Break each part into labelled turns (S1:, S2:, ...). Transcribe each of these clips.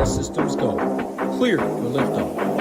S1: systems go. Clear for liftoff.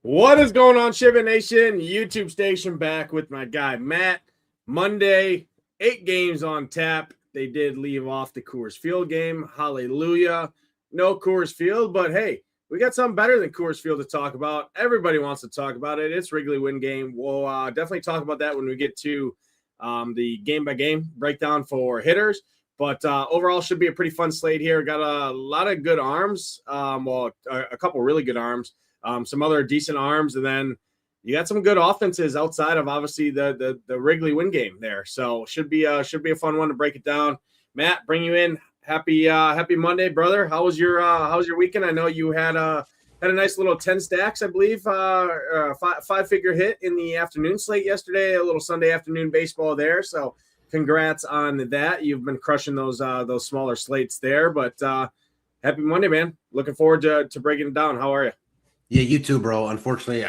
S2: What is going on, Shiva Nation? YouTube station back with my guy, Matt. Monday, 8 games on tap. They did leave off the Coors Field game. Hallelujah. No Coors Field, but hey, we got something better than Coors Field to talk about. Everybody wants to talk about it. It's Wrigley win game. We'll definitely talk about that when we get to the game-by-game breakdown for hitters. But overall, should be a pretty fun slate here. Got a lot of good arms. A couple really good arms. Some other decent arms, and then you got some good offenses outside of obviously the Wrigley win game there. So should be a fun one to break it down. Matt, bring you in. Happy Monday, brother. How was your weekend? I know you had a nice little 10 stacks, I believe, five-figure hit in the afternoon slate yesterday. A little Sunday afternoon baseball there. So congrats on that. You've been crushing those smaller slates there. But happy Monday, man. Looking forward to breaking it down. How are you?
S3: Yeah, you too, bro. Unfortunately,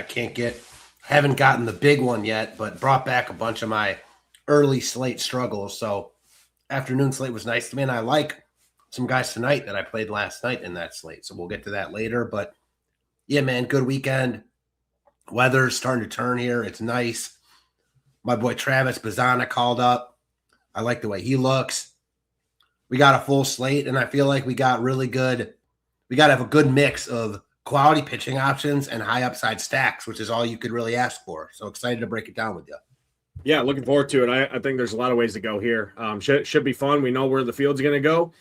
S3: haven't gotten the big one yet, but brought back a bunch of my early slate struggles. So afternoon slate was nice to me, and I like some guys tonight that I played last night in that slate. So we'll get to that later. But yeah, man, good weekend. Weather's starting to turn here. It's nice. My boy Travis Bazzana called up. I like the way he looks. We got a full slate, and I feel like we got to have a good mix of quality pitching options and high upside stacks, which is all you could really ask for. So excited to break it down with you.
S2: Yeah, looking forward to it. I think there's a lot of ways to go here. Should be fun. We know where the field's going to go.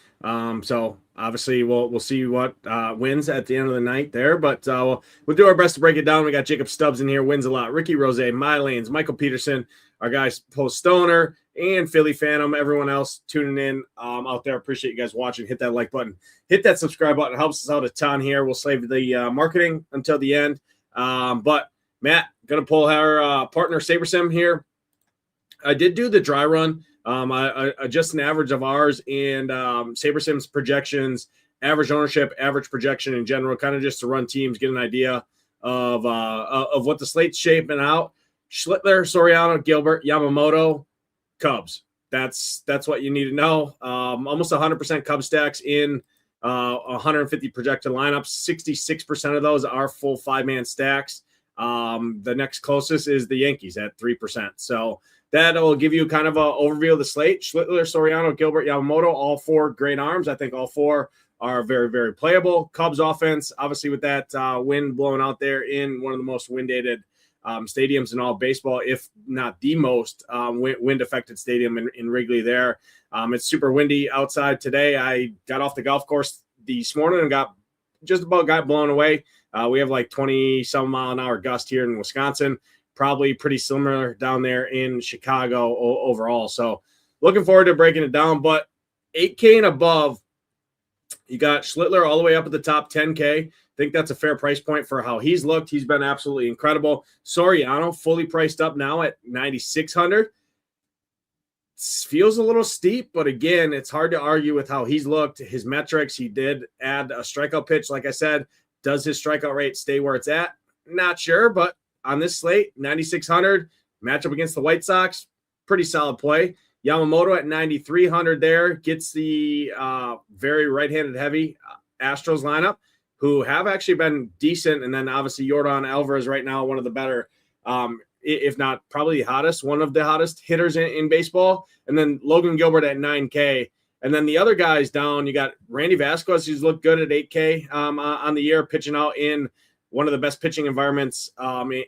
S2: So obviously we'll see what wins at the end of the night there. But we'll do our best to break it down. We got Jacob Stubbs in here, wins a lot. Ricky Rose, My Lanes, Michael Peterson, our guys Post Stoner, and Philly Phantom, everyone else tuning in out there. Appreciate you guys watching. Hit that like button. Hit that subscribe button. It helps us out a ton here. We'll save the marketing until the end. But, Matt, going to pull our partner SaberSim here. I did do the dry run. I just an average of ours and SaberSim's projections, average ownership, average projection in general, kind of just to run teams, get an idea of what the slate's shaping out. Schlittler, Soriano, Gilbert, Yamamoto, Cubs. That's what you need to know. Almost 100% Cub stacks in 150 projected lineups. 66% of those are full 5-man stacks. The next closest is the Yankees at 3%. So that will give you kind of an overview of the slate. Schlittler, Soriano, Gilbert, Yamamoto, all 4 great arms. I think all 4 are very, very playable. Cubs offense, obviously with that wind blowing out there in one of the most wind-aided stadiums in all baseball, if not the most wind-affected stadium in Wrigley there. It's super windy outside today. I got off the golf course this morning and got blown away. We have like 20-some mile-an-hour gust here in Wisconsin. Probably pretty similar down there in Chicago overall. So looking forward to breaking it down. But 8K and above, you got Schlittler all the way up at the top, 10K. Think that's a fair price point for how he's looked. He's been absolutely incredible. Soriano fully priced up now at 9,600. Feels a little steep, but again, it's hard to argue with how he's looked. His metrics, he did add a strikeout pitch. Like I said, does his strikeout rate stay where it's at? Not sure, but on this slate, 9,600 matchup against the White Sox, pretty solid play. Yamamoto at 9,300 there gets the very right-handed heavy Astros lineup, who have actually been decent. And then obviously Yordan Alvarez right now, one of the better, if not probably one of the hottest hitters in baseball. And then Logan Gilbert at 9K. And then the other guys down, you got Randy Vasquez, who's looked good at 8K on the year, pitching out in one of the best pitching environments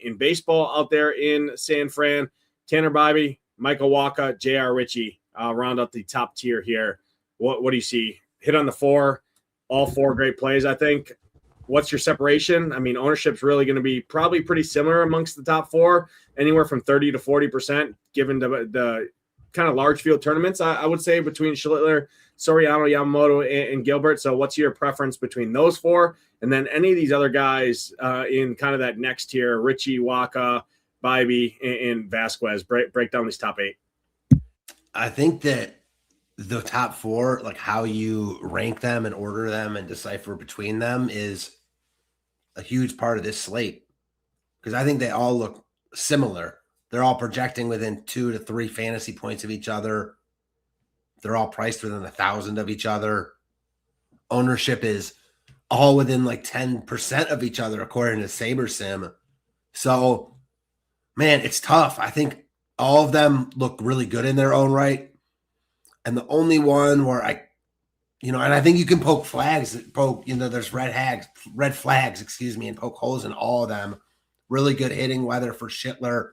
S2: in baseball out there in San Fran. Tanner Bibee, Michael Wacha, J.R. Ritchie round out the top tier here. What do you see? Hit on the 4. All 4 great plays, I think. What's your separation? I mean, ownership's really going to be probably pretty similar amongst the top 4, anywhere from 30 to 40%, given the kind of large field tournaments, I would say, between Schlittler, Soriano, Yamamoto, and Gilbert. So what's your preference between those four? And then any of these other guys in kind of that next tier, Richie, Waka, Bybee, and Vasquez. Break down these top 8.
S3: I think that the top 4, like how you rank them and order them and decipher between them, is a huge part of this slate, because I think they all look similar. They're all projecting within 2 to 3 fantasy points of each other. They're all priced within 1,000 of each other. Ownership is all within like 10% of each other, according to SaberSim. So, man, it's tough. I think all of them look really good in their own right. And the only one where and I think you can poke flags, there's red flags, and poke holes in all of them. Really good hitting weather for Schlittler.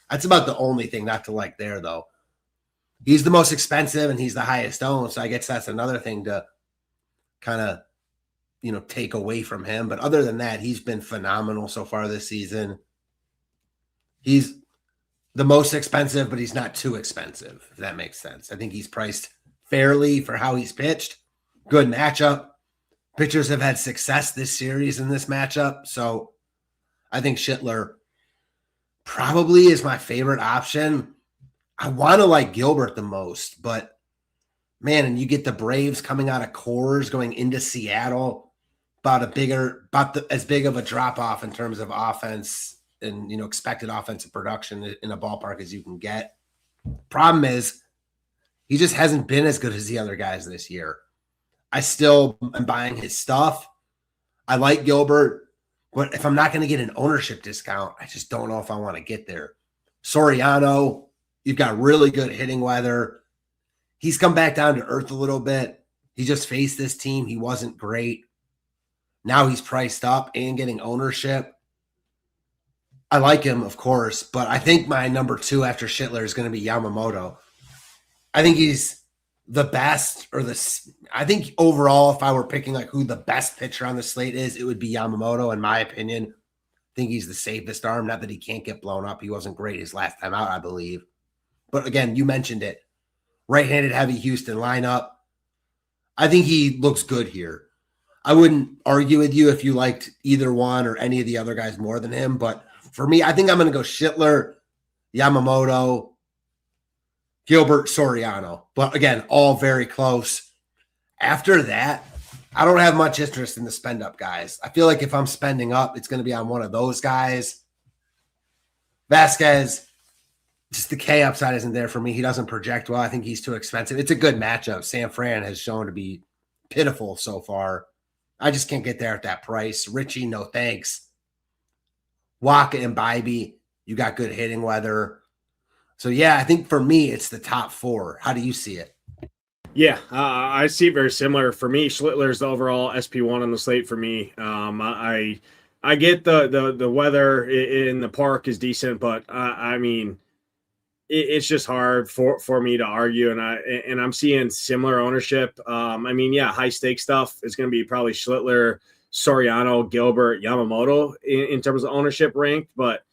S3: That's about the only thing not to like there, though. He's the most expensive and he's the highest owned. So I guess that's another thing to kind of, take away from him. But other than that, he's been phenomenal so far this season. He's the most expensive, but he's not too expensive, if that makes sense. I think he's priced fairly for how he's pitched. Good matchup. Pitchers have had success this series in this matchup. So I think Schlittler probably is my favorite option. I want to like Gilbert the most, but man, and you get the Braves coming out of Coors going into Seattle, as big of a drop off in terms of offense and expected offensive production in a ballpark as you can get. Problem is, he just hasn't been as good as the other guys this year. I still am buying his stuff. I like Gilbert, but if I'm not going to get an ownership discount, I just don't know if I want to get there. Soriano, you've got really good hitting weather. He's come back down to earth a little bit. He just faced this team. He wasn't great. Now he's priced up and getting ownership. I like him, of course, but I think my number 2 after Schlittler is going to be Yamamoto. I think he's the best, I think overall, if I were picking like who the best pitcher on the slate is, it would be Yamamoto, in my opinion. I think he's the safest arm. Not that he can't get blown up. He wasn't great his last time out, I believe. But again, you mentioned it. Right-handed heavy Houston lineup. I think he looks good here. I wouldn't argue with you if you liked either one or any of the other guys more than him. But for me, I think I'm going to go Schlittler, Yamamoto, Gilbert, Soriano. But again, all very close. After that, I don't have much interest in the spend up guys. I feel like if I'm spending up, it's going to be on one of those guys. Vasquez, just the K upside isn't there for me. He doesn't project well. I think he's too expensive. It's a good matchup. San Fran has shown to be pitiful so far. I just can't get there at that price. Richie, no thanks. Waka and Bybee, you got good hitting weather. So, yeah, I think for me, it's the top 4. How do you see it?
S2: Yeah, I see it very similar. For me, Schlittler's the overall SP1 on the slate for me. I get the weather in the park is decent, but I mean, it's just hard for me to argue, and I'm seeing similar ownership. I mean, yeah, high stake stuff is going to be probably Schlittler, Soriano, Gilbert, Yamamoto in terms of ownership ranked, but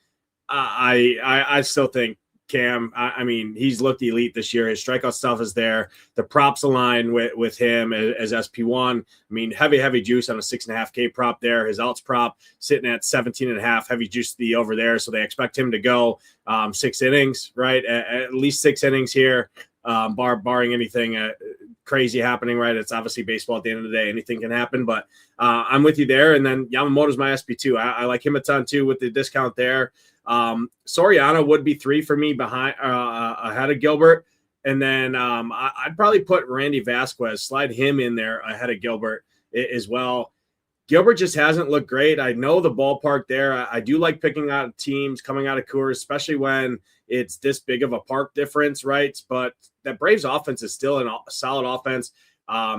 S2: I still think Cam, I mean, he's looked elite this year. His strikeout stuff is there. The props align with him as SP1. I mean, heavy juice on a 6.5K prop there. His outs prop sitting at 17.5, heavy juice to the over there. So they expect him to go 6 innings, right? At least 6 innings here, barring anything crazy happening, right? It's obviously baseball at the end of the day. Anything can happen, but I'm with you there. And then Yamamoto's my SP2. I like him a ton too with the discount there. Soriano would be 3 for me behind ahead of Gilbert. And then I'd probably put Randy Vasquez, slide him in there ahead of Gilbert as well. Gilbert just hasn't looked great. I know the ballpark there. I do like picking out teams coming out of Coors, especially when it's this big of a park difference, right? But that Braves offense is still a solid offense.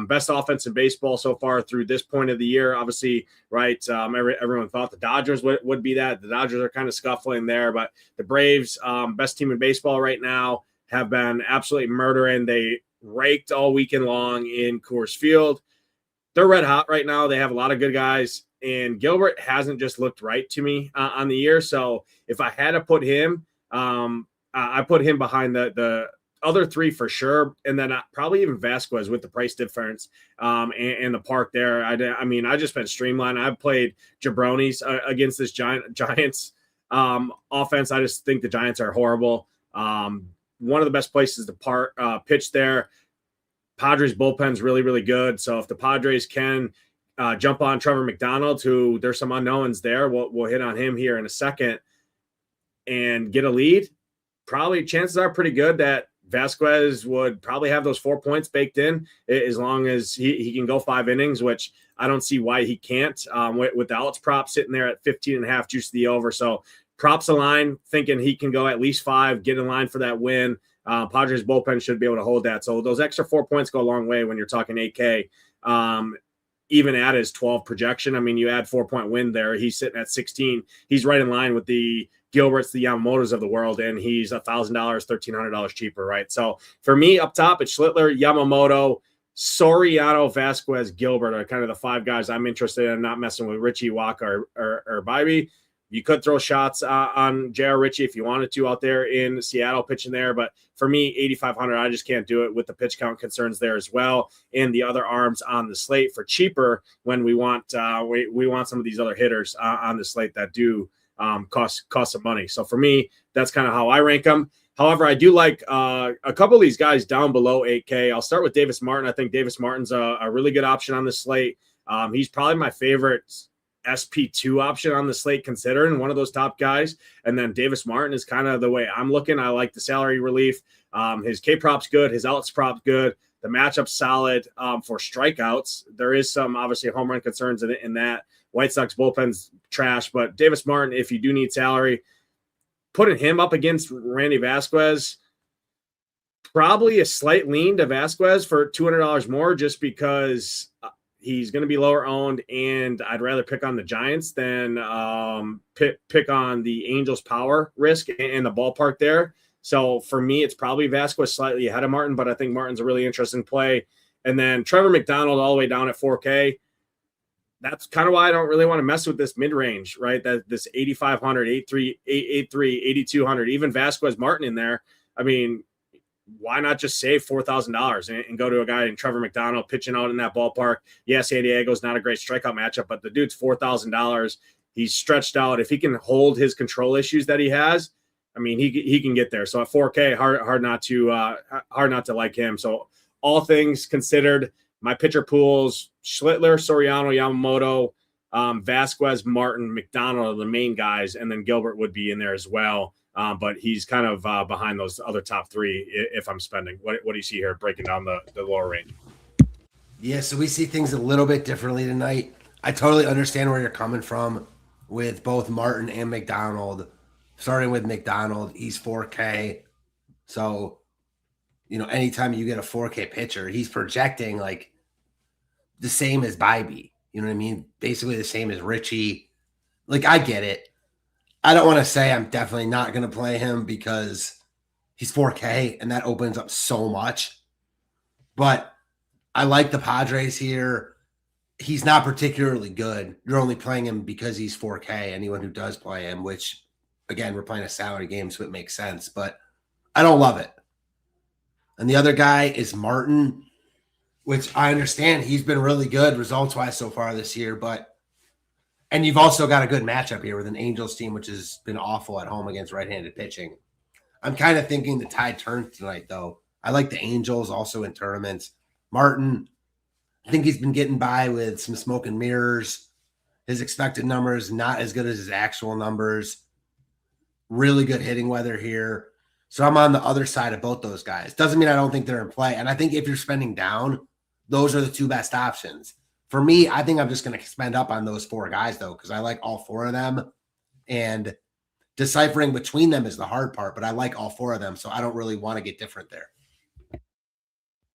S2: Best offense in baseball so far through this point of the year, obviously, right? Everyone thought the Dodgers would be that. The Dodgers are kind of scuffling there, but the Braves, best team in baseball right now, have been absolutely murdering. They raked all weekend long in Coors Field. They're red hot right now. They have a lot of good guys, and Gilbert hasn't just looked right to me on the year. So if I had to put him, I put him behind the other three for sure, and then probably even Vasquez with the price difference and the park there. I mean, I just been streamlined. I've played jabronis against this Giants offense. I just think the Giants are horrible. One of the best places to pitch there. Padres bullpen's really, really good. So if the Padres can jump on Trevor McDonald, who there's some unknowns there, we'll hit on him here in a second, and get a lead, probably chances are pretty good that Vasquez would probably have those 4 points baked in as long as he can go 5 innings, which I don't see why he can't with the outs prop sitting there at 15.5 juice to the over. So props a line thinking he can go at least 5, get in line for that win. Padres bullpen should be able to hold that. So those extra 4 points go a long way when you're talking 8K. Even at his 12 projection, I mean, you add 4-point win there. He's sitting at 16. He's right in line with the Gilberts, the Yamamotos of the world, and he's $1,000, $1,300 cheaper, right? So for me, up top, it's Schlittler, Yamamoto, Soriano, Vasquez, Gilbert are kind of the 5 guys I'm interested in, not messing with Richie, Walker, or Bybee. You could throw shots on J.R. Richie if you wanted to out there in Seattle pitching there. But for me, 8,500, I just can't do it with the pitch count concerns there as well. And the other arms on the slate for cheaper when we want we want some of these other hitters on the slate that do cost some money. So for me, that's kind of how I rank them. However, I do like a couple of these guys down below 8K. I'll start with Davis Martin. I think Davis Martin's a really good option on the slate. He's probably my favorite SP2 option on the slate, considering one of those top guys. And then Davis Martin is kind of the way I'm looking. I like the salary relief. His K prop's good. His outs prop good. The matchup's solid for strikeouts. There is some obviously home run concerns in that. White Sox bullpen's trash, but Davis Martin, if you do need salary, putting him up against Randy Vasquez, probably a slight lean to Vasquez for $200 more, just because he's going to be lower owned, and I'd rather pick on the Giants than pick on the Angels' power risk and the ballpark there. So for me, it's probably Vasquez slightly ahead of Martin, but I think Martin's a really interesting play. And then Trevor McDonald all the way down at 4K. That's kind of why I don't really want to mess with this mid-range, right? That this 8,500, 8,383, 8,200, even Vasquez Martin in there. I mean, why not just save $4,000 and go to a guy in Trevor McDonald pitching out in that ballpark? Yes, San Diego's not a great strikeout matchup, but the dude's $4,000. He's stretched out. If he can hold his control issues that he has, I mean, he can get there. So at 4K, hard not to like him. So all things considered, my pitcher pools: Schlittler, Soriano, Yamamoto, Vasquez, Martin, McDonald are the main guys, and then Gilbert would be in there as well. But he's kind of behind those other top 3 if I'm spending. What do you see here breaking down the lower range?
S3: Yeah, so we see things a little bit differently tonight. I totally understand where you're coming from with both Martin and McDonald. Starting with McDonald, he's 4K. So, anytime you get a 4K pitcher, he's projecting like the same as Bybee. You know what I mean? Basically the same as Richie. Like, I get it. I don't want to say I'm definitely not going to play him because he's 4K and that opens up so much. But I like the Padres here. He's not particularly good. You're only playing him because he's 4K. Anyone who does play him, which, again, we're playing a salary game, so it makes sense. But I don't love it. And the other guy is Martin, which I understand he's been really good results-wise so far this year. And you've also got a good matchup here with an Angels team, which has been awful at home against right-handed pitching. I'm kind of thinking the tide turns tonight, though. I like the Angels also in tournaments. Martin, I think he's been getting by with some smoke and mirrors. His expected numbers not as good as his actual numbers. Really good hitting weather here. So I'm on the other side of both those guys. Doesn't mean I don't think they're in play. And I think if you're spending down, those are the 2 best options. For me, I think I'm just going to spend up on those 4 guys, though, because I like all 4 of them. And deciphering between them is the hard part, but I like all 4 of them, so I don't really want to get different there.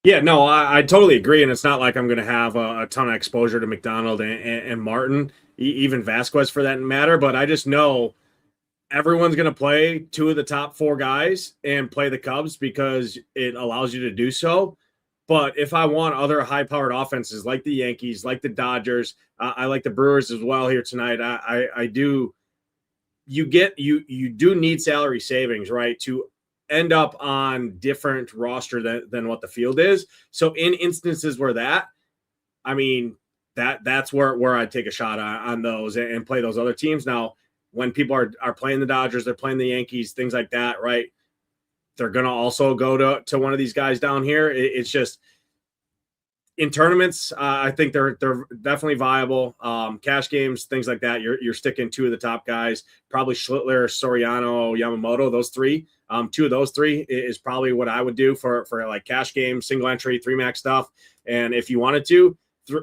S2: Yeah, no, I totally agree. And it's not like I'm going to have a ton of exposure to McDonald and Martin, even Vasquez for that matter. But I just know everyone's going to play 2 of the top 4 guys and play the Cubs because it allows you to do so. But if I want other high-powered offenses like the Yankees, like the Dodgers, I like the Brewers as well here tonight. I do. You do need salary savings, right, to end up on different roster than what the field is. So in instances where that's where I'd take a shot on those and play those other teams. Now, when people are playing the Dodgers, they're playing the Yankees, things like that, right? They're going to also go to one of these guys down here. It's just in tournaments, I think they're definitely viable. Cash games, things like that. You're sticking two of the top guys, probably Schlittler, Soriano, Yamamoto. Those three, two of those three is probably what I would do for like cash games, single entry, 3-max stuff. And if you wanted to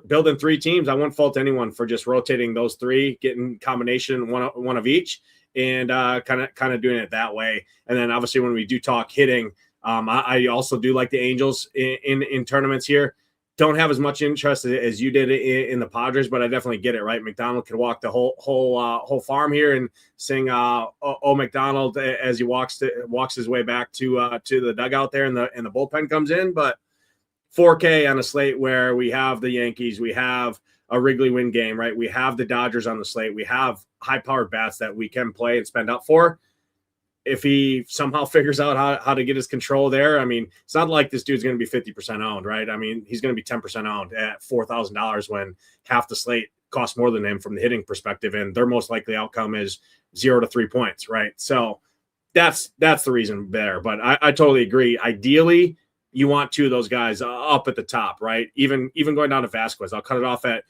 S2: build in 3 teams, I wouldn't fault anyone for just rotating those 3, getting combination one of each, and kind of doing it that way. And then obviously when we do talk hitting, I also do like the Angels in tournaments here. Don't have as much interest as you did in the Padres, but I definitely get it, right? McDonald could walk the whole farm here and sing "Oh McDonald" as he walks his way back to the dugout there, and the bullpen comes in. But 4K on a slate where we have the Yankees, we have a Wrigley win game, right? We have the Dodgers on the slate, we have high-powered bats that we can play and spend up for. If he somehow figures out how to get his control there, I mean, it's not like this dude's going to be 50% owned, right? I mean, he's going to be 10% owned at $4,000 when half the slate costs more than him from the hitting perspective, and their most likely outcome is 0 to 3 points, right? So that's the reason there. But I totally agree. Ideally, you want 2 of those guys up at the top, right? Even going down to Vasquez. I'll cut it off at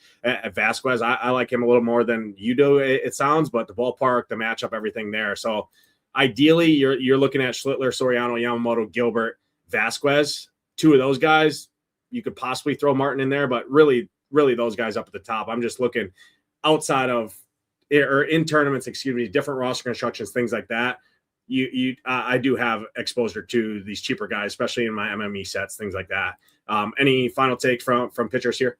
S2: Vasquez. I like him a little more than you do, it sounds, but the ballpark, the matchup, everything there. So ideally, you're looking at Schlittler, Soriano, Yamamoto, Gilbert, Vasquez. 2 of those guys. You could possibly throw Martin in there, but really those guys up at the top. I'm just looking outside of or in tournaments, different roster constructions, things like that. I do have exposure to these cheaper guys, especially in my MME sets, things like that. Any final take from pitchers here?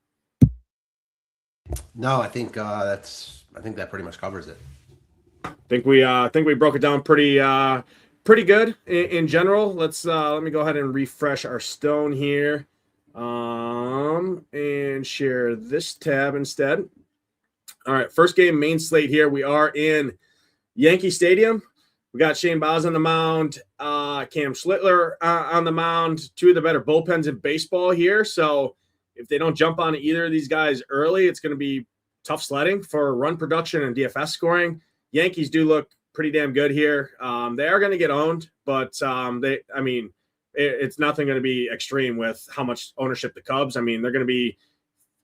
S3: No, I think that pretty much covers it.
S2: I think we broke it down pretty good in general. Let me go ahead and refresh our stone here, and share this tab instead. All right, first game, main slate here. We are in Yankee Stadium. We got Shane Baz on the mound, Cam Schlittler on the mound, 2 of the better bullpens in baseball here. So if they don't jump on either of these guys early, it's going to be tough sledding for run production and DFS scoring. Yankees do look pretty damn good here. They are going to get owned, but it's nothing going to be extreme with how much ownership the Cubs. I mean, they're going to be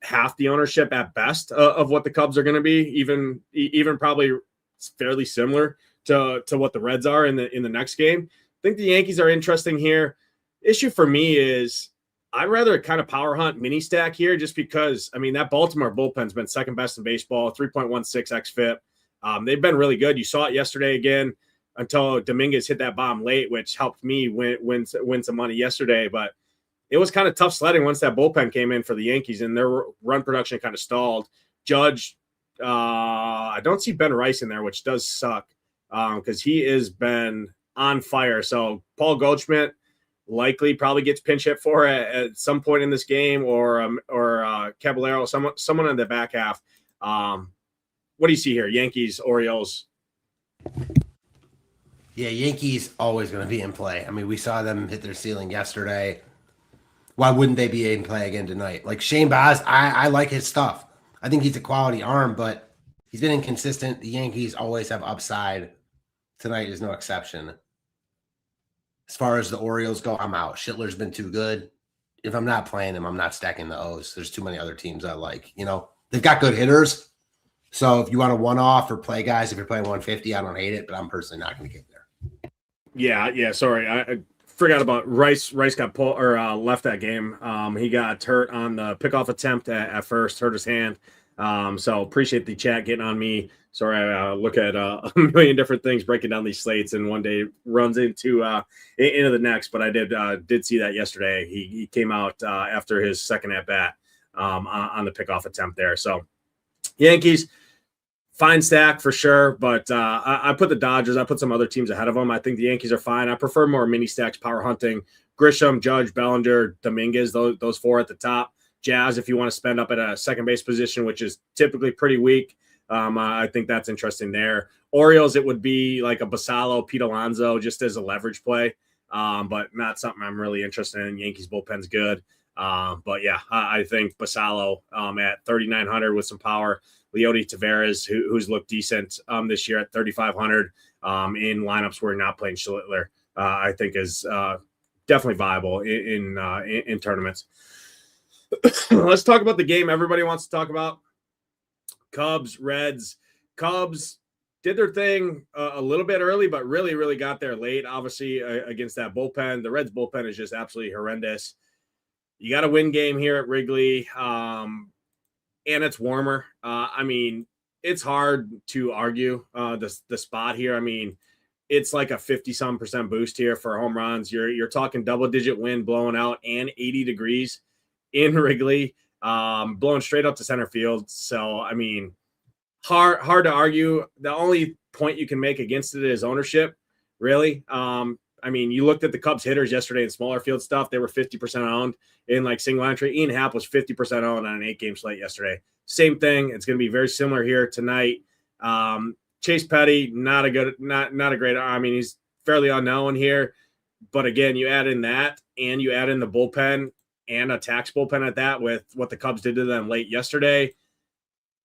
S2: half the ownership at best of what the Cubs are going to be, even probably fairly similar to what the Reds are in the next game. I think the Yankees are interesting here. Issue for me is I'd rather kind of power hunt mini stack here, just because, I mean, that Baltimore bullpen's been second best in baseball, 3.16 xFIP. They've been really good. You saw it yesterday again until Dominguez hit that bomb late, which helped me win some money yesterday. But it was kind of tough sledding once that bullpen came in for the Yankees, and their run production kind of stalled. Judge, I don't see Ben Rice in there, which does suck because he has been on fire. So Paul Goldschmidt likely probably gets pinch hit for at some point in this game, or Caballero, someone in the back half. What do you see here? Yankees, Orioles.
S3: Yeah, Yankees always going to be in play. I mean, we saw them hit their ceiling yesterday. Why wouldn't they be in play again tonight? Like Shane Baz, I like his stuff. I think he's a quality arm, but he's been inconsistent. The Yankees always have upside. Tonight is no exception. As far as the Orioles go, I'm out. Schlittler's been too good. If I'm not playing him, I'm not stacking the O's. There's too many other teams I like. You know, they've got good hitters. So if you want to one-off or play guys, if you're playing 150, I don't hate it, but I'm personally not going to get there.
S2: Yeah. Sorry, I forgot about Rice. Rice got pulled or left that game. He got hurt on the pickoff attempt at first, hurt his hand. So appreciate the chat getting on me. Sorry, I look at a million different things breaking down these slates, and one day runs into the next. But I did see that yesterday. He came out after his second at bat on the pickoff attempt there. So Yankees, fine stack for sure, but I put the Dodgers, I put some other teams ahead of them. I think the Yankees are fine. I prefer more mini stacks, power hunting. Grisham, Judge, Bellinger, Dominguez, those 4 at the top. Jazz, if you want to spend up at a second base position, which is typically pretty weak, I think that's interesting there. Orioles, it would be like a Basallo, Pete Alonso, just as a leverage play. but not something I'm really interested in. Yankees bullpen's good. But yeah, I think Basallo at 3,900 with some power. Leody Taveras, who's looked decent this year at 3,500 in lineups where you're not playing Schlittler, I think is definitely viable in tournaments. Let's talk about the game everybody wants to talk about. Cubs, Reds. Cubs did their thing a little bit early, but really, really got there late, obviously, against that bullpen. The Reds bullpen is just absolutely horrendous. You got a win game here at Wrigley, and it's warmer. I mean, it's hard to argue the spot here. I mean, it's like a 50-some% boost here for home runs. You're talking double-digit wind blowing out and 80 degrees in Wrigley, blowing straight up to center field. So, I mean, hard to argue. The only point you can make against it is ownership, really. I mean, you looked at the Cubs hitters yesterday in smaller field stuff. They were 50% owned in like single entry. Ian Happ was 50% owned on an 8-game slate yesterday. Same thing. It's going to be very similar here tonight. Chase Petty, not a great. I mean, he's fairly unknown here. But again, you add in that and you add in the bullpen and a tax bullpen at that with what the Cubs did to them late yesterday.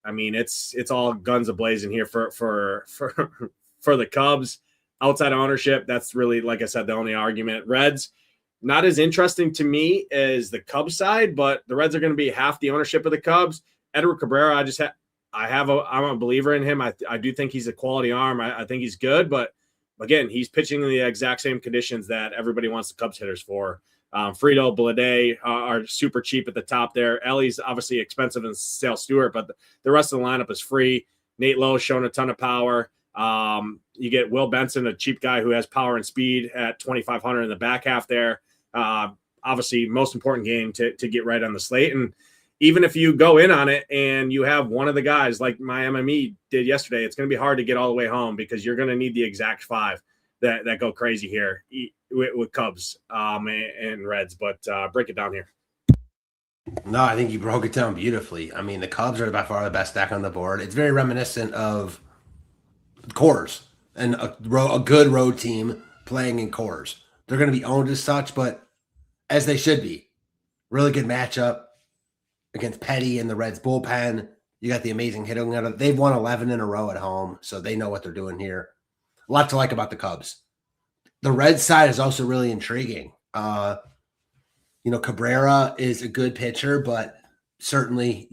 S2: I mean, it's all guns a-blazing here for the Cubs. Outside ownership, that's really, like I said, the only argument. Reds, not as interesting to me as the Cubs side, but the Reds are going to be half the ownership of the Cubs. Edward Cabrera, I'm a believer in him. I do think he's a quality arm. I think he's good, but again, he's pitching in the exact same conditions that everybody wants the Cubs hitters for. Frito, Blade are super cheap at the top there. Ellie's obviously expensive in Sale Stewart, but the rest of the lineup is free. Nate Lowe's shown a ton of power. You get Will Benson, a cheap guy who has power and speed at 2,500 in the back half there. Obviously, most important game to get right on the slate. And even if you go in on it and you have one of the guys like my MME did yesterday, it's going to be hard to get all the way home because you're going to need the exact 5 that go crazy here with Cubs and Reds. But break it down here.
S3: No, I think you broke it down beautifully. I mean, the Cubs are by far the best stack on the board. It's very reminiscent of Coors and a good road team playing in Coors. They're going to be owned as such, but as they should be. Really good matchup against Petty and the Reds bullpen. You got the amazing hitting. They've won 11 in a row at home, so they know what they're doing here. A lot to like about the Cubs. The Reds side is also really intriguing. Cabrera is a good pitcher, but certainly,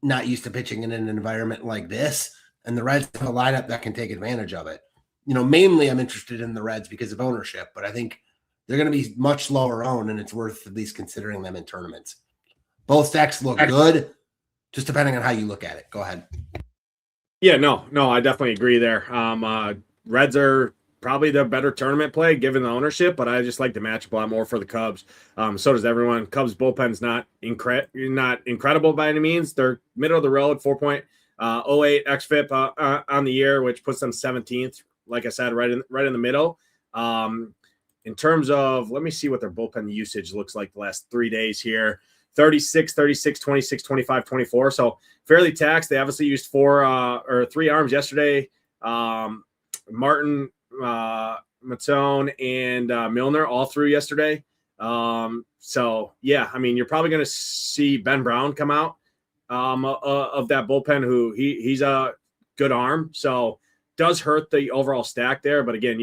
S3: not used to pitching in an environment like this. And the Reds have a lineup that can take advantage of it. Mainly I'm interested in the Reds because of ownership, but I think they're going to be much lower owned, and it's worth at least considering them in tournaments. Both stacks look good, just depending on how you look at it. Go ahead.
S2: Yeah, no, I definitely agree there. Reds are probably the better tournament play given the ownership, but I just like the matchup a lot more for the Cubs. So does everyone. Cubs bullpen's not incredible by any means. They're middle of the road, 4.08 xFIP on the year, which puts them 17th. Like I said, right in the middle. In terms of, let me see what their bullpen usage looks like the last 3 days here. 36, 36, 26, 25, 24. So fairly taxed. They obviously used 3 arms yesterday. Martin, Matone, and Milner all through yesterday. So yeah, I mean, you're probably going to see Ben Brown come out of that bullpen, who he's a good arm. So does hurt the overall stack there. But again,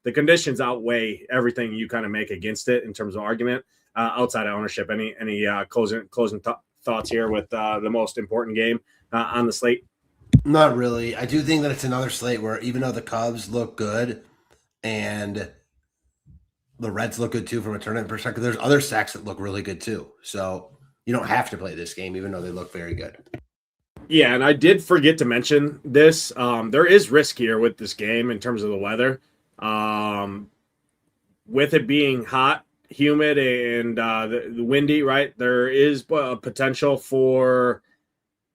S2: the conditions outweigh everything you kind of make against it in terms of argument. Outside of ownership, any closing thoughts here with the most important game on the slate?
S3: Not really. I do think that it's another slate where even though the Cubs look good and the Reds look good too from a tournament perspective, there's other stacks that look really good too. So you don't have to play this game, even though they look very good.
S2: Yeah, and I did forget to mention this. There is risk here with this game in terms of the weather. With it being hot, humid, and the windy, right? There is a potential for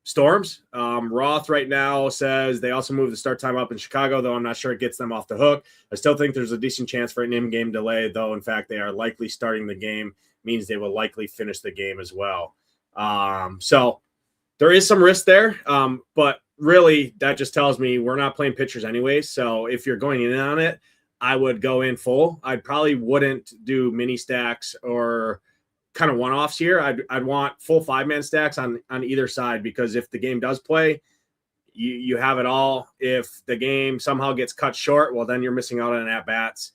S2: storms. Roth right now says they also moved the start time up in Chicago, though I'm not sure it gets them off the hook. I still think there's a decent chance for an in-game delay, though in fact they are likely starting the game, means they will likely finish the game as well. So there is some risk there, but really that just tells me we're not playing pitchers anyway. So if you're going in on it, I would go in full. I probably wouldn't do mini stacks or kind of one-offs here. I'd want full 5-man stacks on either side, because if the game does play, you have it all. If the game somehow gets cut short, well, then you're missing out on at-bats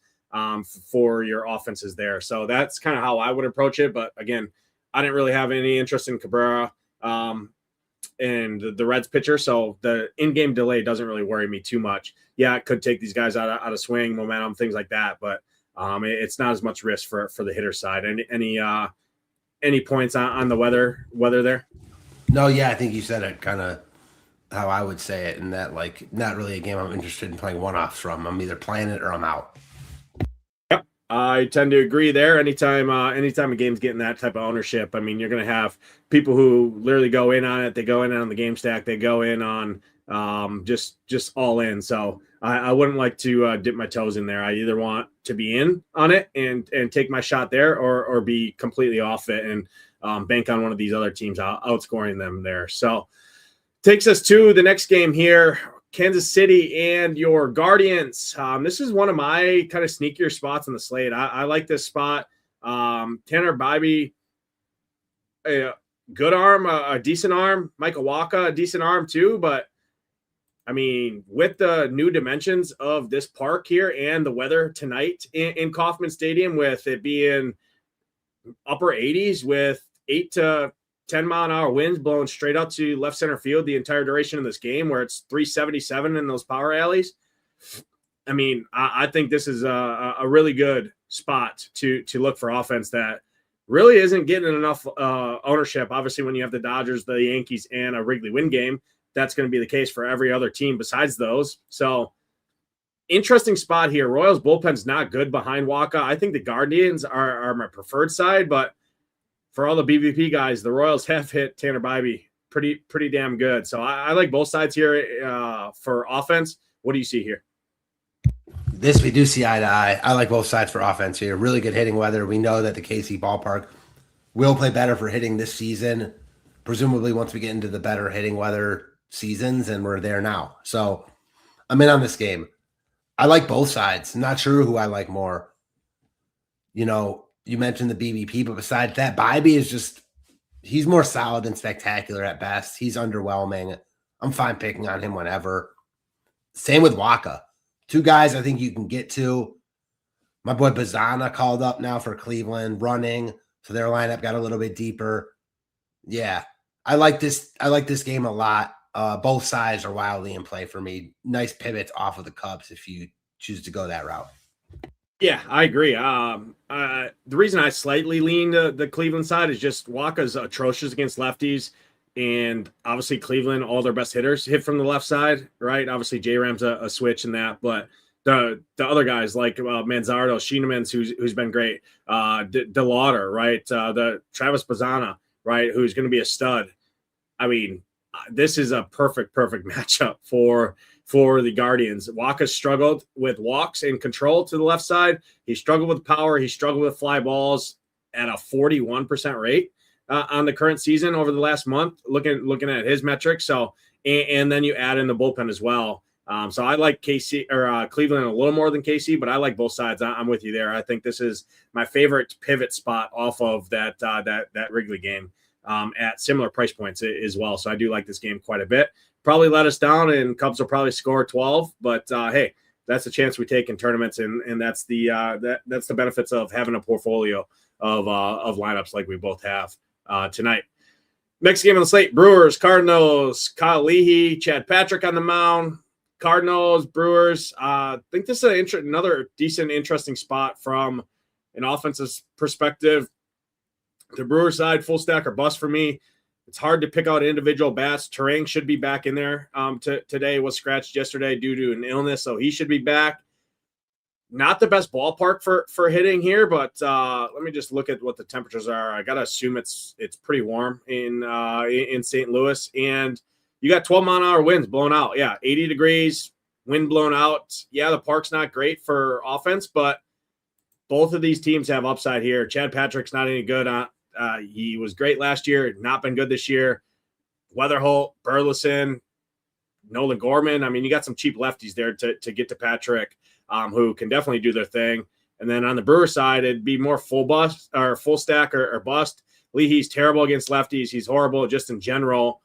S2: for your offenses there. So that's kind of how I would approach it. But again, I didn't really have any interest in Cabrera and the Reds pitcher. So the in-game delay doesn't really worry me too much. Yeah, it could take these guys out of swing, momentum, things like that. But it's not as much risk for the hitter side. Any points on the weather there?
S3: No, yeah, I think you said it kind of how I would say it, and that like not really a game I'm interested in playing one-offs from. I'm either playing it or I'm out.
S2: Yep, I tend to agree there. Anytime a game's getting that type of ownership, I mean, you're going to have people who literally go in on it. They go in on the game stack. They go in on just all in. So I wouldn't like to dip my toes in there. I either want to be in on it and take my shot there, or be completely off it and bank on one of these other teams outscoring them there. So takes us to the next game here, Kansas City and your Guardians. This is one of my kind of sneakier spots on the slate. I like this spot. Tanner Bibee, a good arm, a decent arm. Michael Wacha, a decent arm too. But, I mean, with the new dimensions of this park here and the weather tonight in Kauffman Stadium, with it being upper 80s with 8 to 10-mile-an-hour winds blowing straight up to left center field the entire duration of this game, where it's 377 in those power alleys. I mean, I think this is a really good spot to look for offense that really isn't getting enough ownership. Obviously, when you have the Dodgers, the Yankees, and a Wrigley win game, that's going to be the case for every other team besides those. So interesting spot here. Royals bullpen's not good behind Wacha. I think the Guardians are my preferred side, but for all the BVP guys, the Royals have hit Tanner Bibee pretty damn good. So I like both sides here for offense. What do you see here?
S3: This we do see eye to eye. I like both sides for offense here. Really good hitting weather. We know that the KC ballpark will play better for hitting this season, presumably once we get into the better hitting weather seasons, and we're there now. So I'm in on this game. I like both sides. Not sure who I like more. You know, you mentioned the BVP, but besides that, Bibee is just, he's more solid than spectacular at best. He's underwhelming. I'm fine picking on him whenever. Same with Wacha. Two guys I think you can get to. My boy Bazana called up now for Cleveland, running, so their lineup got a little bit deeper. Yeah, I like this game a lot. Both sides are wildly in play for me. Nice pivots off of the Cubs if you choose to go that route.
S2: Yeah, I agree. The reason I slightly lean the Cleveland side is just Wacha's atrocious against lefties, and obviously Cleveland, all their best hitters hit from the left side, right? Obviously J-Ram's a switch in that, but the other guys like Manzardo, Schienemans, who's been great, DeLauder, right? The Travis Bazana, right, who's going to be a stud. I mean, this is a perfect matchup for the Guardians. Wacha struggled with walks and control to the left side. He struggled with power. He struggled with fly balls at a 41% rate on the current season over the last month, looking at his metrics. So, and then you add in the bullpen as well. So I like KC or Cleveland a little more than KC, but I like both sides. I'm with you there. I think this is my favorite pivot spot off of that Wrigley game at similar price points as well. So I do like this game quite a bit. Probably let us down, and Cubs will probably score 12. But hey, that's a chance we take in tournaments, and that's the that's the benefits of having a portfolio of lineups like we both have tonight. Next game on the slate: Brewers, Cardinals. Kyle Leahy, Chad Patrick on the mound. Cardinals, Brewers. I think this is another decent, interesting spot from an offensive perspective. The Brewers side, full stack or bust for me. It's hard to pick out individual bats. Terang should be back in there today. Was scratched yesterday due to an illness, so he should be back. Not the best ballpark for hitting here, but let me just look at what the temperatures are. I gotta assume it's pretty warm in St. Louis, and you got 12-mile-an-hour winds blowing out. Yeah, 80 degrees, wind blown out. Yeah, the park's not great for offense, but both of these teams have upside here. Chad Patrick's not any good. He was great last year, not been good this year. Weatherholt, Burleson, Nolan Gorman. I mean, you got some cheap lefties there to get to Patrick. who can definitely do their thing. And then on the Brewer side, it'd be more full bust or full stack or bust. Leahy's terrible against lefties. He's horrible just in general.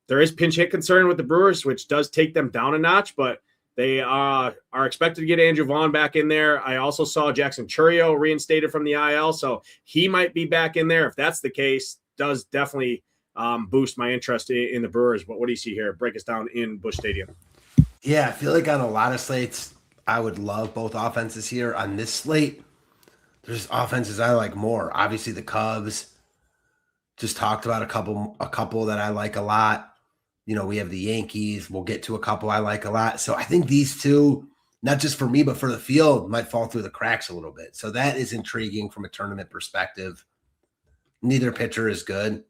S2: There is pinch hit concern with the Brewers, which does take them down a notch, but they are expected to get Andrew Vaughn back in there. I also saw Jackson Chourio reinstated from the IL, so he might be back in there. If that's the case, does definitely boost my interest in the Brewers. But what do you see here? Break us down in Busch Stadium.
S3: Yeah, I feel like on a lot of slates, I would love both offenses here. On this slate, there's offenses I like more. Obviously, the Cubs. Just talked about a couple that I like a lot. We have the Yankees. We'll get to a couple I like a lot. So I think these two, not just for me, but for the field, might fall through the cracks a little bit. So that is intriguing from a tournament perspective. Neither pitcher is good.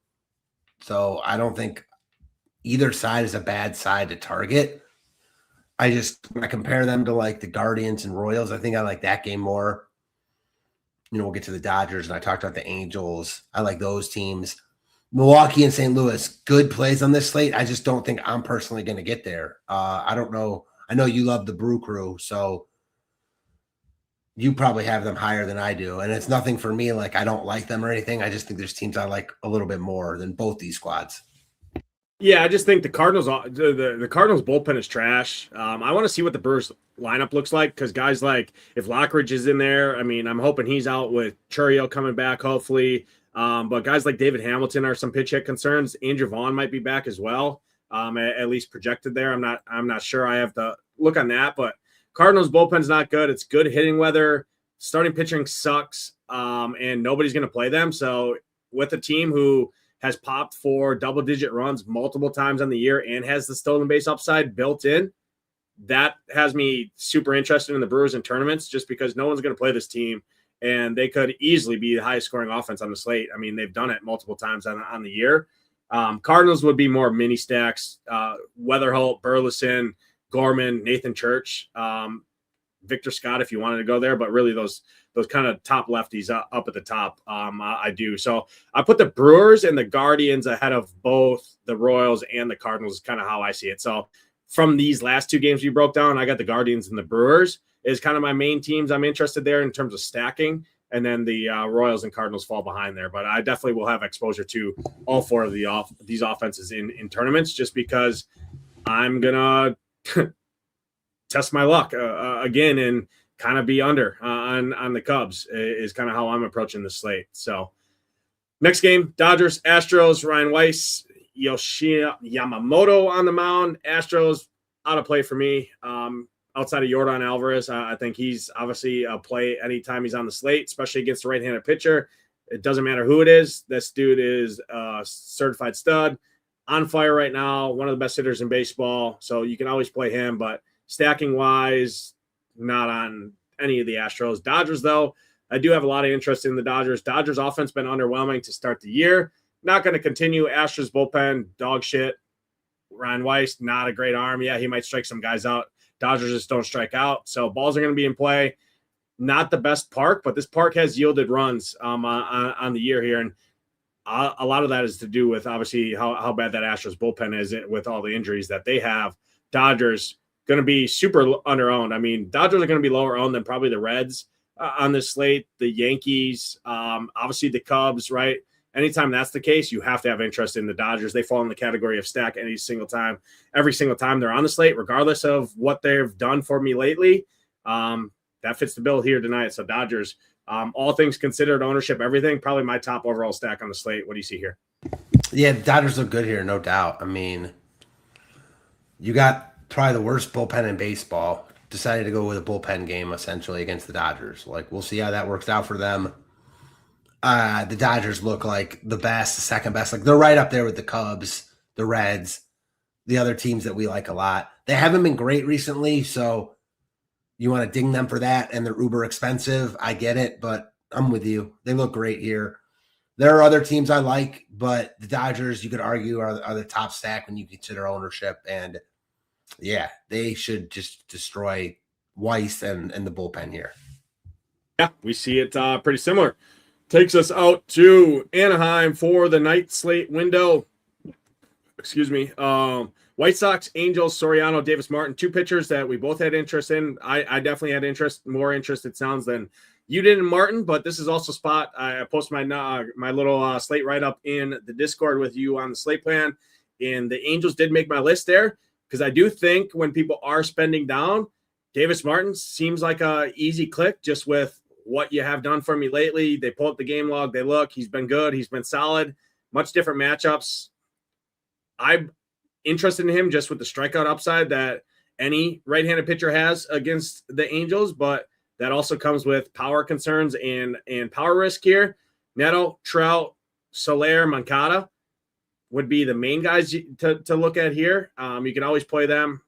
S3: So I don't think either side is a bad side to target. When I compare them to like the Guardians and Royals, I think I like that game more. We'll get to the Dodgers, and I talked about the Angels. I like those teams. Milwaukee and St. Louis, good plays on this slate. I just don't think I'm personally going to get there. I don't know. I know you love the Brew Crew, so you probably have them higher than I do. And it's nothing for me. Like, I don't like them or anything. I just think there's teams I like a little bit more than both these squads.
S2: Yeah, I just think the Cardinals, the Cardinals bullpen is trash. I want to see what the Brewers lineup looks like because guys like if Lockridge is in there, I mean, I'm hoping he's out with Chourio coming back, hopefully. But guys like David Hamilton are some pitch hit concerns. Andrew Vaughn might be back as well, at least projected there. I'm not sure. I have to look on that, but Cardinals bullpen's not good. It's good hitting weather. Starting pitching sucks, and nobody's going to play them. So with a team who has popped for double-digit runs multiple times on the year and has the stolen base upside built in, that has me super interested in the Brewers in tournaments just because no one's going to play this team, and they could easily be the highest-scoring offense on the slate. I mean, they've done it multiple times on the year. Cardinals would be more mini stacks, Weatherholt, Burleson, Gorman, Nathan Church, Victor Scott if you wanted to go there, but really those kind of top lefties up at the top, I do. So I put the Brewers and the Guardians ahead of both the Royals and the Cardinals is kind of how I see it. So from these last two games you broke down, I got the Guardians and the Brewers is kind of my main teams I'm interested there in terms of stacking. And then the Royals and Cardinals fall behind there. But I definitely will have exposure to all four of these offenses in tournaments just because I'm going to test my luck again and kind of be under on the Cubs is kind of how I'm approaching the slate. So next game, Dodgers, Astros, Ryan Weiss, Yoshida Yamamoto on the mound. Astros out of play for me. Outside of Yordan Alvarez, I think he's obviously a play anytime he's on the slate, especially against a right-handed pitcher. It doesn't matter who it is. This dude is a certified stud, on fire right now, one of the best hitters in baseball. So you can always play him, but stacking-wise, not on any of the Astros. Dodgers, though, I do have a lot of interest in the Dodgers. Dodgers offense been underwhelming to start the year. Not going to continue. Astros bullpen, dog shit. Ryan Weiss, not a great arm. Yeah, he might strike some guys out. Dodgers just don't strike out. So balls are going to be in play. Not the best park, but this park has yielded runs on the year here. And a lot of that is to do with, obviously, how bad that Astros bullpen is with all the injuries that they have. Dodgers going to be super under-owned. I mean, Dodgers are going to be lower owned than probably the Reds on this slate, the Yankees, obviously the Cubs, right? Anytime that's the case, you have to have interest in the Dodgers. They fall in the category of stack every single time they're on the slate, regardless of what they've done for me lately. That fits the bill here tonight. So Dodgers, all things considered, ownership, everything, probably my top overall stack on the slate. What do you see here?
S3: Yeah, the Dodgers look good here, no doubt. I mean, you got probably the worst bullpen in baseball. Decided to go with a bullpen game, essentially, against the Dodgers. Like, we'll see how that works out for them. The Dodgers look like the best, the second best. Like, they're right up there with the Cubs, the Reds, the other teams that we like a lot. They haven't been great recently, so you want to ding them for that, and they're uber expensive. I get it, but I'm with you. They look great here. There are other teams I like, but the Dodgers, you could argue, are the top stack when you consider ownership. And, yeah, they should just destroy Weiss and the bullpen here.
S2: Yeah, we see it pretty similar. Takes us out to Anaheim for the night slate window. Excuse me. White Sox, Angels, Soriano, Davis Martin, two pitchers that we both had interest in. I definitely had more interest, it sounds, than you did in Martin, but this is also a spot. I posted my little Slate write-up in the Discord with you on the Slate plan, and the Angels did make my list there because I do think when people are spending down, Davis Martin seems like a easy click just with what you have done for me lately. They pull up the game log. They look. He's been good. He's been solid. Much different matchups. I'm interested in him just with the strikeout upside that any right-handed pitcher has against the Angels, but that also comes with power concerns and power risk here. Neto, Trout, Soler, Moncada would be the main guys to look at here. You can always play them.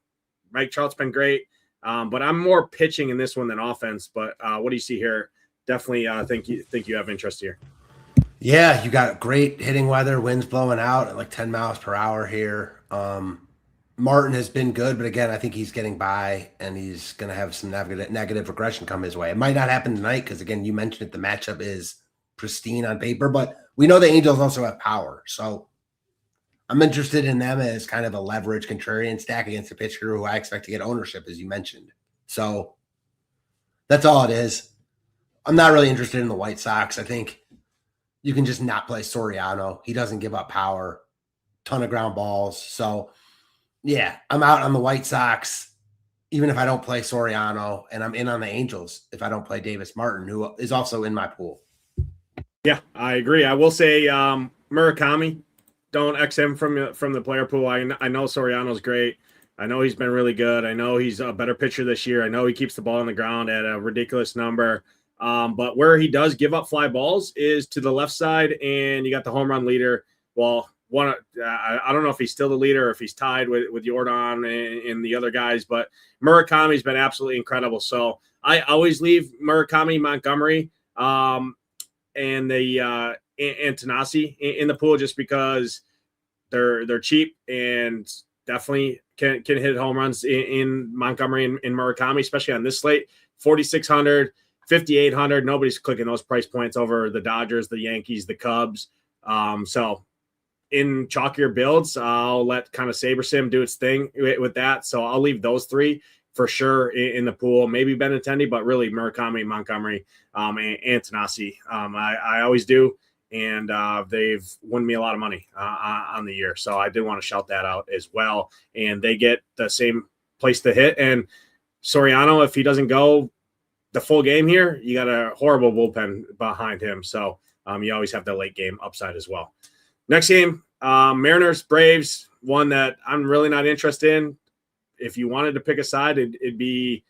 S2: Mike Trout's been great. But I'm more pitching in this one than offense. But what do you see here? Definitely think you have interest here.
S3: Yeah, you got great hitting weather, winds blowing out at like 10 miles per hour here. Martin has been good, but again, I think he's getting by and he's going to have some negative regression come his way. It might not happen tonight because, again, you mentioned it, the matchup is pristine on paper, but we know the Angels also have power. So I'm interested in them as kind of a leverage contrarian stack against a pitcher who I expect to get ownership, as you mentioned. So that's all it is. I'm not really interested in the White Sox. I think you can just not play Soriano. He doesn't give up power, ton of ground balls. So, yeah, I'm out on the White Sox, even if I don't play Soriano, and I'm in on the Angels if I don't play Davis Martin, who is also in my pool.
S2: Yeah, I agree. I will say Murakami, don't X him from the player pool. I know Soriano's great. I know he's been really good. I know he's a better pitcher this year. I know he keeps the ball on the ground at a ridiculous number. But where he does give up fly balls is to the left side, and you got the home run leader. Well, I don't know if he's still the leader or if he's tied with Jordan and the other guys, but Murakami's been absolutely incredible. So I always leave Murakami, Montgomery, and Tanasi in the pool just because they're cheap and definitely can hit home runs in Montgomery and Murakami, especially on this slate. 4,600, 5,800. Nobody's clicking those price points over the Dodgers, the Yankees, the Cubs. So in chalkier builds, I'll let kind of SaberSim do its thing with that. So I'll leave those three for sure in the pool. Maybe Benintendi, but really Murakami, Montgomery, and Tanasi. I always do. And they've won me a lot of money on the year. So I did want to shout that out as well. And they get the same place to hit. And Soriano, if he doesn't go the full game here, you got a horrible bullpen behind him. So you always have the late game upside as well. Next game, Mariners, Braves, one that I'm really not interested in. If you wanted to pick a side, it'd be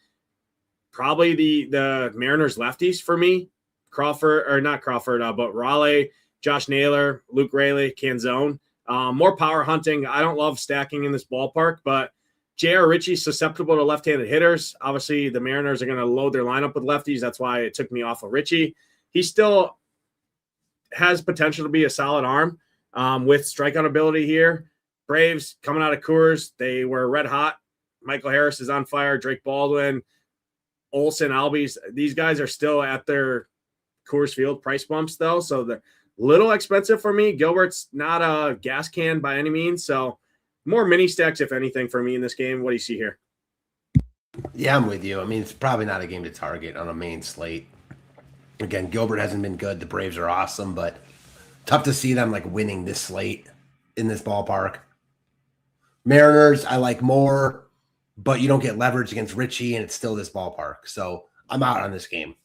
S2: probably the Mariners lefties for me. But Raleigh, Josh Naylor, Luke Raley, Canzone. More power hunting. I don't love stacking in this ballpark, but J.R. Ritchie's susceptible to left-handed hitters. Obviously, the Mariners are going to load their lineup with lefties. That's why it took me off of Ritchie. He still has potential to be a solid arm with strikeout ability here. Braves coming out of Coors, they were red hot. Michael Harris is on fire. Drake Baldwin, Olsen, Albies. These guys are still at their Coors Field price bumps, though, so they're a little expensive for me. Gilbert's not a gas can by any means, so more mini stacks, if anything, for me in this game. What do you see here?
S3: Yeah, I'm with you. I mean, it's probably not a game to target on a main slate. Again, Gilbert hasn't been good. The Braves are awesome, but tough to see them like winning this slate in this ballpark. Mariners, I like more, but you don't get leverage against Ritchie, and it's still this ballpark. So I'm out on this game.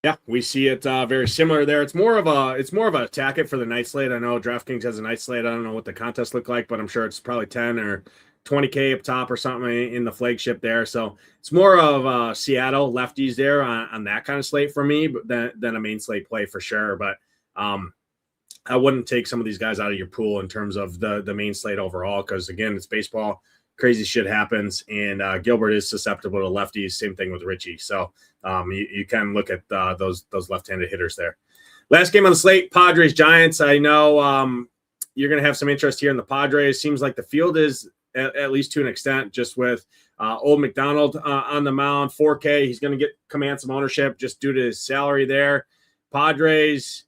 S2: Yeah, we see it very similar there. It's more of a attack it for the night slate. I know DraftKings has a night slate. I don't know what the contests look like, but I'm sure it's probably 10 or 20K up top or something in the flagship there. So it's more of Seattle lefties there on that kind of slate for me than a main slate play for sure. But I wouldn't take some of these guys out of your pool in terms of the main slate overall because, again, it's baseball. Crazy shit happens, and Gilbert is susceptible to lefties. Same thing with Ritchie. So you can look at those left-handed hitters there. Last game on the slate, Padres, Giants. I know you're going to have some interest here in the Padres. Seems like the field is, at least to an extent, just with old McDonald on the mound, 4K. He's going to command some ownership just due to his salary there. Padres,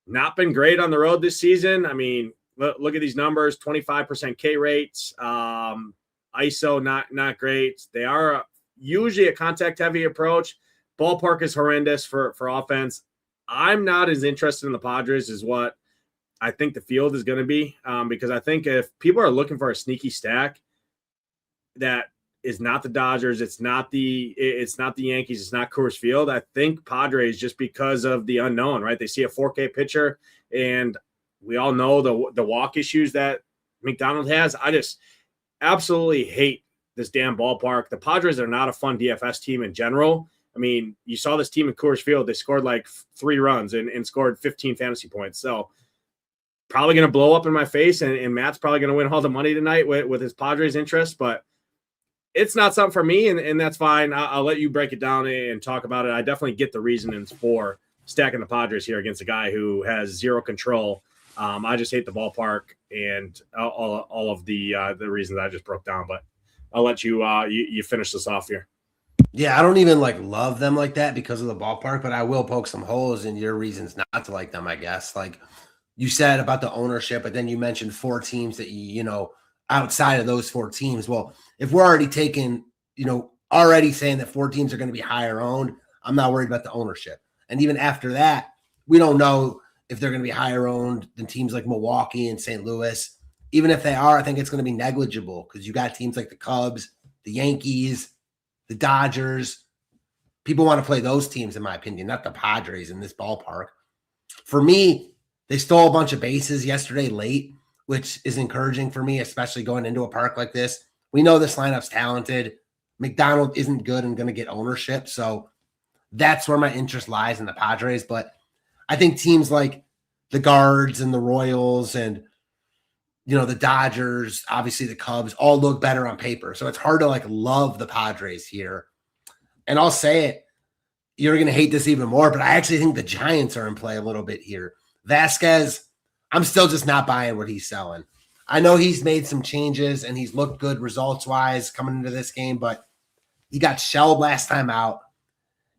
S2: not been great on the road this season. I mean, look at these numbers, 25% K rates. ISO, not great. They are usually a contact-heavy approach. Ballpark is horrendous for offense. I'm not as interested in the Padres as what I think the field is going to be, because I think if people are looking for a sneaky stack that is not the Dodgers, it's not the Yankees, it's not Coors Field, I think Padres, just because of the unknown, right? They see a 4K pitcher, and we all know the walk issues that McDonald has. I just absolutely hate this damn ballpark. The Padres are not a fun DFS team in general. I mean, you saw this team at Coors Field. They scored like 3 runs and scored 15 fantasy points. So probably going to blow up in my face, and Matt's probably going to win all the money tonight with his Padres interest, but it's not something for me, and that's fine. I'll let you break it down and talk about it. I definitely get the reasonings for stacking the Padres here against a guy who has zero control. I just hate the ballpark and all of the reasons I just broke down, but I'll let you you finish this off here.
S3: Yeah, I don't even love them like that because of the ballpark, but I will poke some holes in your reasons not to like them, I guess. Like you said about the ownership, but then you mentioned 4 teams that outside of those 4 teams. Well, if we're already already saying that 4 teams are going to be higher owned, I'm not worried about the ownership. And even after that, we don't know if they're going to be higher owned than teams like Milwaukee and St. Louis. Even if they are, I think it's going to be negligible because you got teams like the Cubs, the Yankees, the Dodgers. People want to play those teams, in my opinion, not the Padres in this ballpark. For me, they stole a bunch of bases yesterday late, which is encouraging for me, especially going into a park like this. We know this lineup's talented. McDonald isn't good and going to get ownership. So that's where my interest lies in the Padres. But I think teams like the Guards and the Royals and, the Dodgers, obviously the Cubs, all look better on paper. So it's hard to love the Padres here. And I'll say it, you're going to hate this even more, but I actually think the Giants are in play a little bit here. Vasquez, I'm still just not buying what he's selling. I know he's made some changes and he's looked good results-wise coming into this game, but he got shelled last time out.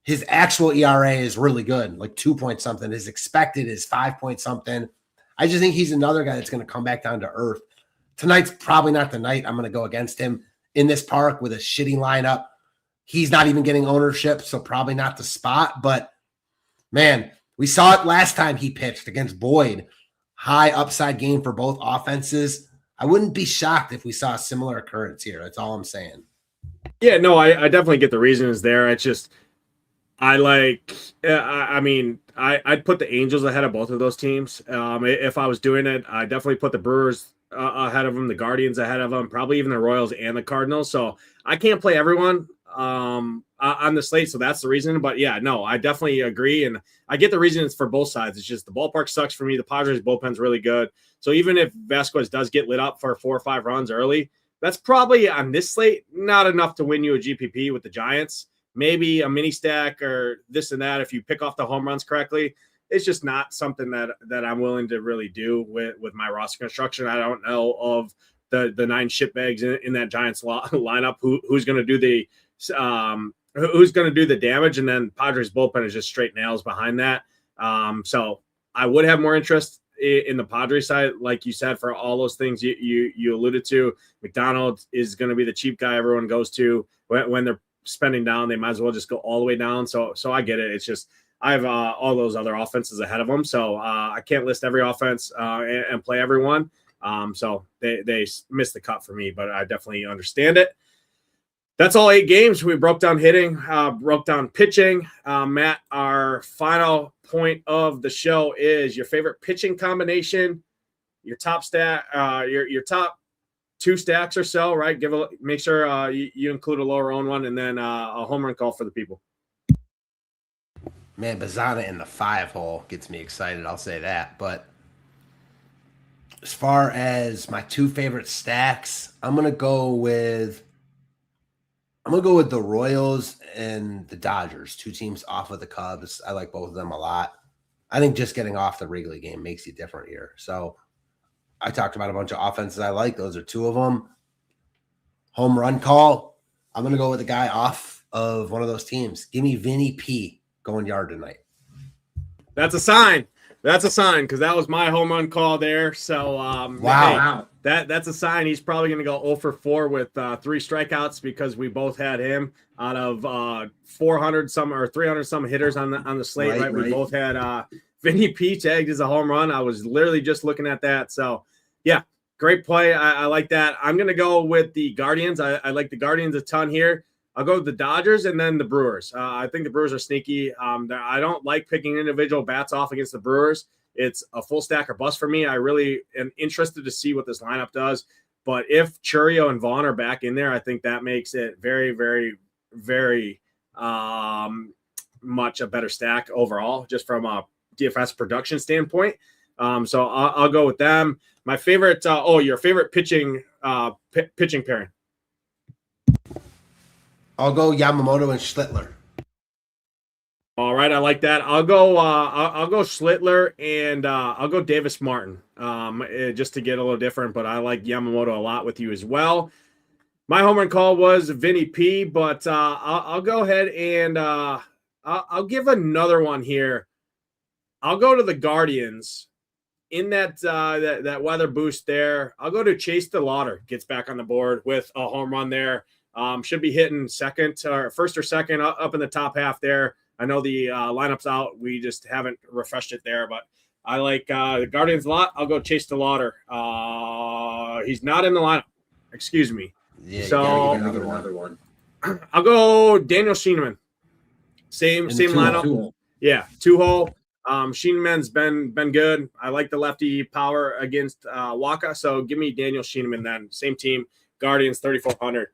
S3: His actual ERA is really good, 2 point something. His expected is 5 point something. I just think he's another guy that's going to come back down to earth. Tonight's probably not the night I'm going to go against him in this park with a shitty lineup. He's not even getting ownership, so probably not the spot. But, man, we saw it last time he pitched against Boyd. High upside game for both offenses. I wouldn't be shocked if we saw a similar occurrence here. That's all I'm saying.
S2: Yeah, no, I definitely get the reasons there. It's just I'd put the Angels ahead of both of those teams. If I was doing it, I definitely put the Brewers ahead of them, the Guardians ahead of them, probably even the Royals and the Cardinals. So I can't play everyone on the slate, so that's the reason. But yeah, no, I definitely agree, and I get the reasons for both sides. It's just the ballpark sucks for me. The Padres bullpen's really good, so even if Vasquez does get lit up for 4 or 5 runs early, that's probably on this slate not enough to win you a GPP with the Giants. Maybe a mini stack or this and that if you pick off the home runs correctly. It's just not something that I'm willing to really do with my roster construction. I don't know of the 9 shitbags in that Giants lineup who's going to do the damage, and then Padres bullpen is just straight nails behind that. So I would have more interest in the Padres side, like you said, for all those things you alluded to. McDonald is going to be the cheap guy everyone goes to when they're spending down. They might as well just go all the way down. So I get it. It's just I have all those other offenses ahead of them, so I can't list every offense and play everyone. So they missed the cut for me, but I definitely understand it. That's all 8 games. We broke down hitting, broke down pitching. Matt, our final point of the show is your favorite pitching combination, your top stat, your top 2 stacks or so, right? Make sure you include a lower owned one, and then a home run call for the people.
S3: Man, Bazana in the 5 hole gets me excited. I'll say that. But as far as my 2 favorite stacks, I'm gonna go with the Royals and the Dodgers, 2 teams off of the Cubs. I like both of them a lot. I think just getting off the Wrigley game makes you different here. So I talked about a bunch of offenses I like. Those are 2 of them. Home run call. I'm going to go with a guy off of one of those teams. Give me Vinny P going yard tonight.
S2: That's a sign. That's a sign because that was my home run call there. So
S3: Wow.
S2: That's a sign he's probably going to go 0 for 4 with 3 strikeouts because we both had him out of 400 some or 300 some hitters on the slate. Right. We both had Vinny P tagged as a home run. I was literally just looking at that. So yeah, great play. I like that. I'm going to go with the Guardians. I like the Guardians a ton here. I'll go with the Dodgers and then the Brewers. I think the Brewers are sneaky. I don't like picking individual bats off against the Brewers. It's a full stack or bust for me. I really am interested to see what this lineup does. But if Churio and Vaughn are back in there, I think that makes it very, very, very much a better stack overall, just from a DFS production standpoint. So I'll go with them. My favorite, your favorite pitching pairing.
S3: I'll go Yamamoto and Schlittler.
S2: All right, I like that. I'll go Schlittler and I'll go Davis Martin. Just to get a little different, but I like Yamamoto a lot with you as well. My home run call was Vinny P, but I'll go ahead and I'll give another one here. I'll go to the Guardians in that weather boost there. I'll go to Chase DeLauder, gets back on the board with a home run there. Should be hitting first or second up in the top half there. I know the lineup's out. We just haven't refreshed it there, but I like the Guardians a lot. I'll go Chase DeLauder. He's not in the lineup. Excuse me.
S3: Yeah,
S2: so
S4: another one.
S2: I'll go Daniel Schieneman. Same lineup.
S4: 2-hole.
S2: Yeah, 2-hole. Schieneman's been good. I like the lefty power against Waka, so give me Daniel Schieneman then. Same team, Guardians 3,400.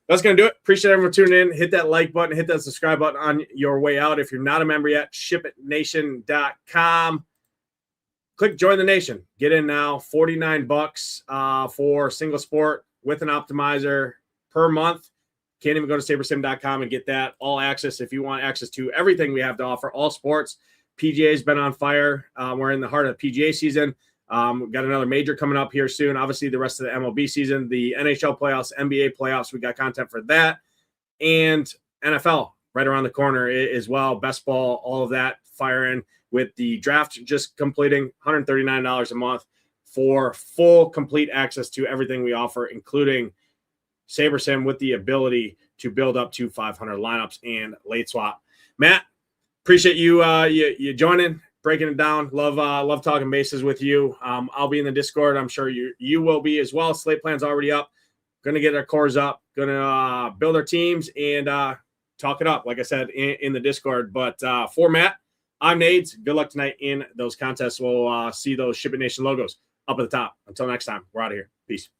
S2: That's going to do it. Appreciate everyone tuning in. Hit that like button. Hit that subscribe button on your way out. If you're not a member yet, shipitnation.com. Click Join the Nation. Get in now. $49 for single sport with an optimizer per month. Can't even go to sabersim.com and get that. All access if you want access to everything we have to offer. All sports. PGA's been on fire. We're in the heart of PGA season. We've got another major coming up here soon. Obviously, the rest of the MLB season, the NHL playoffs, NBA playoffs. We got content for that. And NFL right around the corner as well. Best ball, all of that firing with the draft just completing $139 a month for full complete access to everything we offer, including SaberSim with the ability to build up to 500 lineups and late swap. Matt, appreciate you you joining. Breaking it down. Love talking bases with you. I'll be in the Discord. I'm sure you will be as well. Slate plan's already up. Going to get our cores up. Going to build our teams and talk it up, like I said, in the Discord. But for Matt, I'm Nades. Good luck tonight in those contests. We'll see those Ship It Nation logos up at the top. Until next time, we're out of here. Peace.